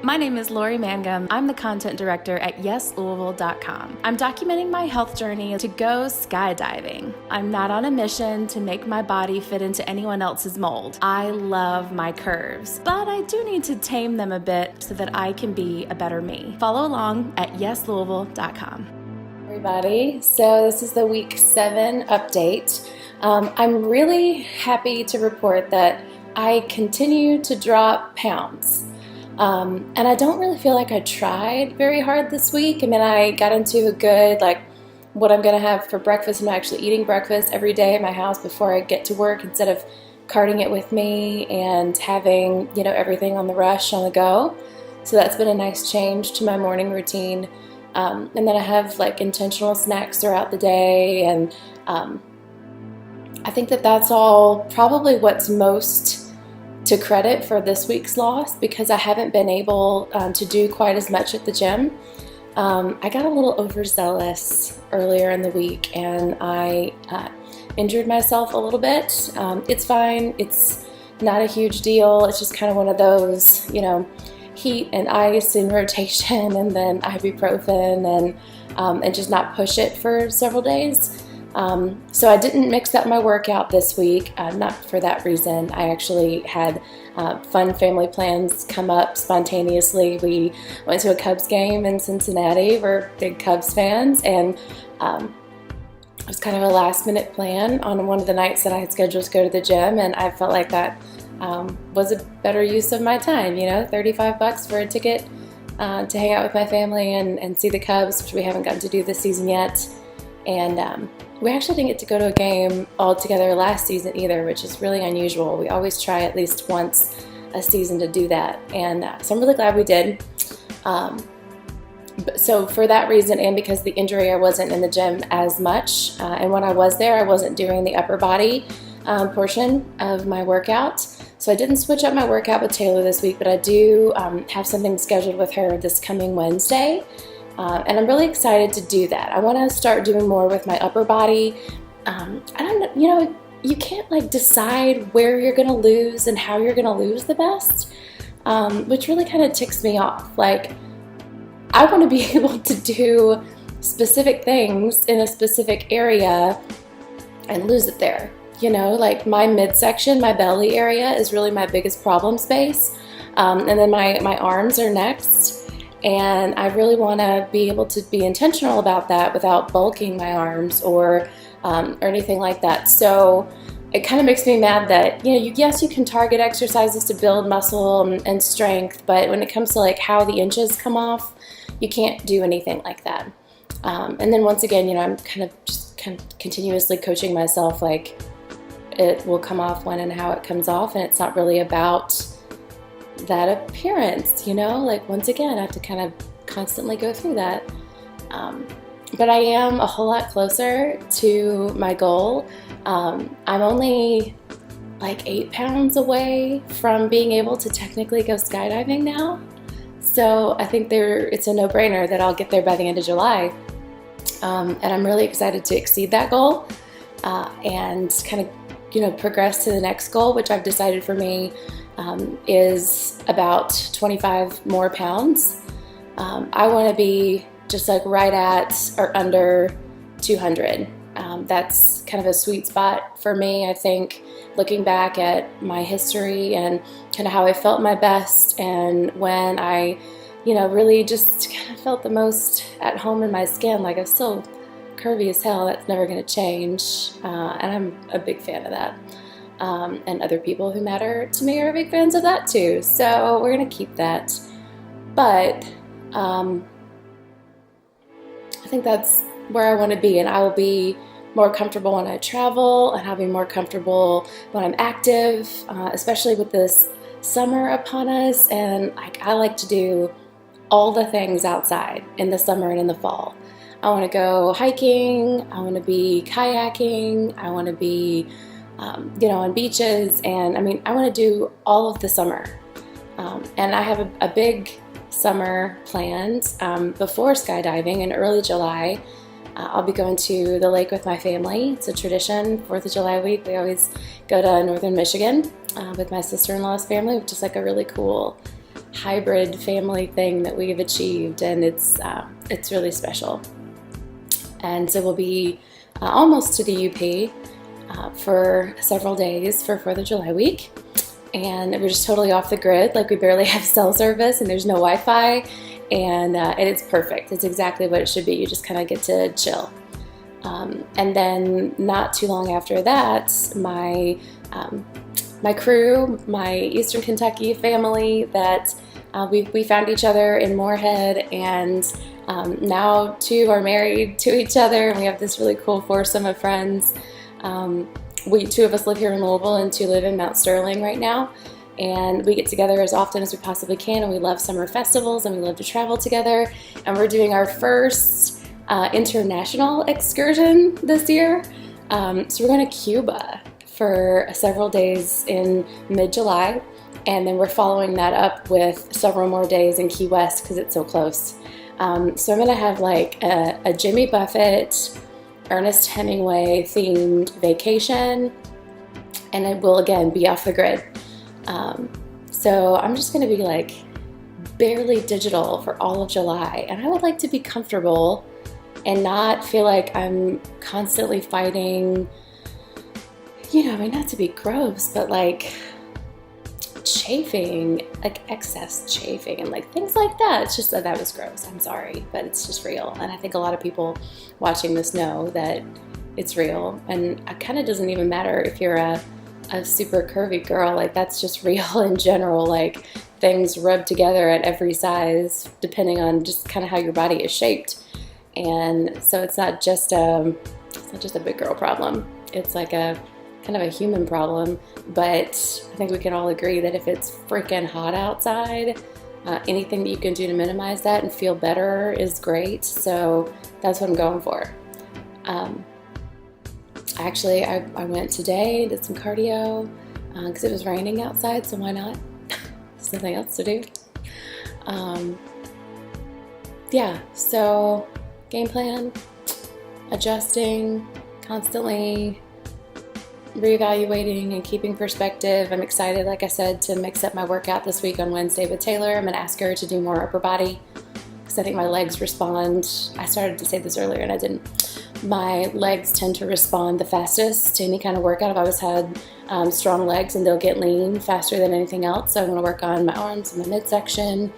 My name is Lori Mangum. I'm the content director at YesLouisville.com. I'm documenting my health journey to go skydiving. I'm not on a mission to make my body fit into anyone else's mold. I love my curves, but I do need to tame them a bit so that I can be a better me. Follow along at YesLouisville.com. Everybody, so this is the week 7 update. I'm really happy to report that I continue to drop pounds. And I don't really feel like I tried very hard this week. I mean, I got into a good, what I'm going to have for breakfast. I'm actually eating breakfast every day at my house before I get to work instead of carting it with me and having, everything on the rush, on the go. So that's been a nice change to my morning routine. And then I have intentional snacks throughout the day. And I think that that's all probably what's most to credit for this week's loss, because I haven't been able to do quite as much at the gym. I got a little overzealous earlier in the week and I injured myself a little bit. It's fine. It's not a huge deal. It's just kind of one of those, heat and ice and rotation and then ibuprofen and just not push it for several days. So I didn't mix up my workout this week, not for that reason. I actually had fun family plans come up spontaneously. We went to a Cubs game in Cincinnati. We're big Cubs fans, and it was kind of a last-minute plan on one of the nights that I had scheduled to go to the gym, and I felt like that was a better use of my time, $35 for a ticket to hang out with my family and see the Cubs, which we haven't gotten to do this season yet. And we actually didn't get to go to a game all together last season either, which is really unusual. We always try at least once a season to do that. And so I'm really glad we did. So for that reason, and because the injury, I wasn't in the gym as much. And when I was there, I wasn't doing the upper body portion of my workout. So I didn't switch up my workout with Taylor this week, but I do have something scheduled with her this coming Wednesday. And I'm really excited to do that. I want to start doing more with my upper body. I don't know, you can't decide where you're going to lose and how you're going to lose the best, which really kind of ticks me off. I want to be able to do specific things in a specific area and lose it there. My midsection, my belly area is really my biggest problem space. And then my arms are next. And I really want to be able to be intentional about that without bulking my arms or anything like that. So it kind of makes me mad that, yes, you can target exercises to build muscle and strength, but when it comes to how the inches come off, you can't do anything like that. And then once again, I'm kind of continuously coaching myself, it will come off when and how it comes off, and it's not really about that appearance, once again, I have to kind of constantly go through that. But I am a whole lot closer to my goal. I'm only 8 pounds away from being able to technically go skydiving now. So I think it's a no-brainer that I'll get there by the end of July. And I'm really excited to exceed that goal and kind of, progress to the next goal, which I've decided for me is about 25 more pounds. I want to be just right at or under 200. That's kind of a sweet spot for me. I think looking back at my history and kind of how I felt my best and when I, really just kind of felt the most at home in my skin, I'm still curvy as hell. That's never going to change. And I'm a big fan of that. And other people who matter to me are big fans of that too. So we're going to keep that. But I think that's where I want to be, and I will be more comfortable when I travel, and I'll be more comfortable when I'm active, especially with this summer upon us. And I like to do all the things outside in the summer and in the fall. I want to go hiking, I want to be kayaking, I want to be on beaches, and I want to do all of the summer. And I have a big summer planned before skydiving in early July. I'll be going to the lake with my family. It's a tradition, 4th of July week. We always go to northern Michigan with my sister-in-law's family, which is a really cool hybrid family thing that we've achieved, and it's really special. And so we'll be almost to the UP for several days for 4th of July week. And we're just totally off the grid. Like, we barely have cell service and there's no Wi-Fi, and it's perfect. It's exactly what it should be. You just kind of get to chill. And then not too long after that, my crew, my Eastern Kentucky family, that we found each other in Moorhead, and now 2 are married to each other, and we have this really cool foursome of friends. 2 of us live here in Louisville and 2 live in Mount Sterling right now, and we get together as often as we possibly can, and we love summer festivals, and we love to travel together, and we're doing our first international excursion this year. So we're going to Cuba for several days in mid-July, and then we're following that up with several more days in Key West because it's so close. So I'm going to have like a Jimmy Buffett, Ernest Hemingway themed vacation, and it will again be off the grid. So I'm just going to be like barely digital for all of July, and I would like to be comfortable and not feel like I'm constantly fighting, I mean, not to be gross, but like chafing, like excess chafing and like things like that. It's just that was gross. I'm sorry, but it's just real. And I think a lot of people watching this know that it's real. And it kind of doesn't even matter if you're a super curvy girl. Like, that's just real in general. Like, things rub together at every size depending on just kind of how your body is shaped. And so it's not just a big girl problem. It's like a kind of a human problem. But I think we can all agree that if it's freaking hot outside, anything that you can do to minimize that and feel better is great. So that's what I'm going for. Actually, I went today, did some cardio because it was raining outside, so why not? There's nothing else to do. Yeah, so game plan, adjusting, constantly reevaluating and keeping perspective. I'm excited, like I said, to mix up my workout this week on Wednesday with Taylor. I'm going to ask her to do more upper body because I think my legs respond. I started to say this earlier and I didn't. My legs tend to respond the fastest to any kind of workout. I've always had strong legs, and they'll get lean faster than anything else. So I'm going to work on my arms and my midsection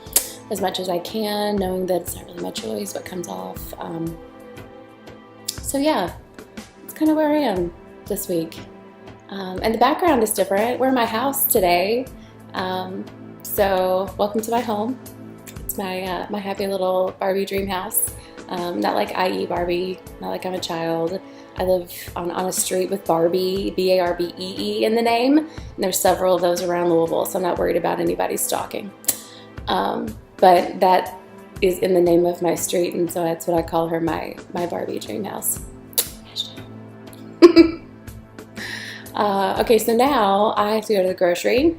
as much as I can, knowing that it's not really my choice what comes off. So yeah, it's kind of where I am this week. And the background is different. We're in my house today. So welcome to my home. It's my happy little Barbie dream house. Not like IE Barbie, not like I'm a child. I live on a street with Barbie, B-A-R-B-E-E in the name. And there's several of those around Louisville, so I'm not worried about anybody stalking. But that is in the name of my street, and so that's what I call her, my Barbie dream house. Okay, so now I have to go to the grocery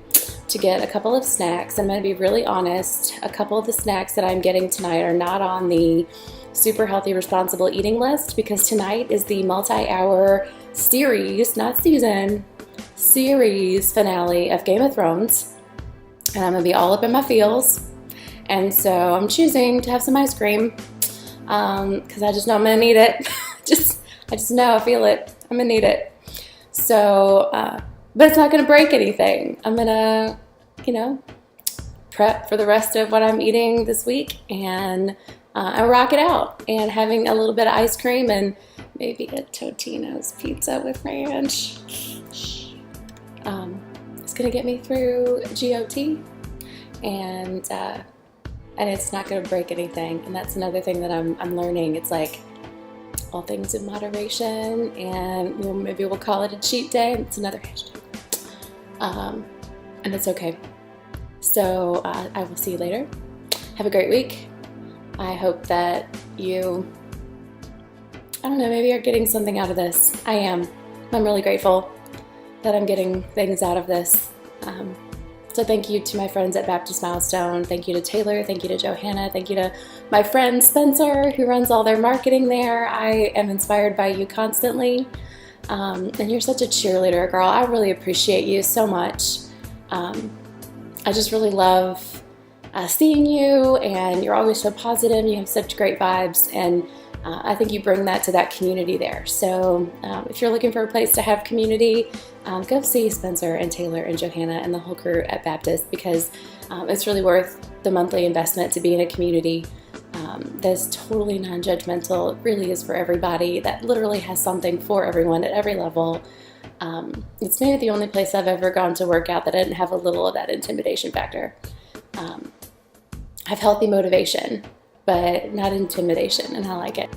to get a couple of snacks. I'm going to be really honest. A couple of the snacks that I'm getting tonight are not on the super healthy, responsible eating list because tonight is the multi-hour series, not season, series finale of Game of Thrones. And I'm going to be all up in my feels. And so I'm choosing to have some ice cream because I just know I'm going to need it. I just know, I feel it. I'm going to need it. So, but it's not going to break anything. I'm going to, prep for the rest of what I'm eating this week and rock it out. And having a little bit of ice cream and maybe a Totino's pizza with ranch. It's going to get me through GOT. And it's not going to break anything. And that's another thing that I'm learning. It's like, all things in moderation, and maybe we'll call it a cheat day. It's another hashtag. And it's okay. So I will see you later. Have a great week. I hope that you, maybe you're getting something out of this. I am. I'm really grateful that I'm getting things out of this. So thank you to my friends at Baptist Milestone. Thank you to Taylor. Thank you to Johanna. Thank you to my friend Spencer, who runs all their marketing there. I am inspired by you constantly. And you're such a cheerleader, girl. I really appreciate you so much. I just really love seeing you, and you're always so positive. You have such great vibes, and I think you bring that to that community there. So if you're looking for a place to have community, go see Spencer and Taylor and Johanna and the whole crew at Baptist, because it's really worth the monthly investment to be in a community that's totally non-judgmental. It really is for everybody, that literally has something for everyone at every level. It's maybe the only place I've ever gone to work out that didn't have a little of that intimidation factor. I have healthy motivation, but not intimidation, and I like it.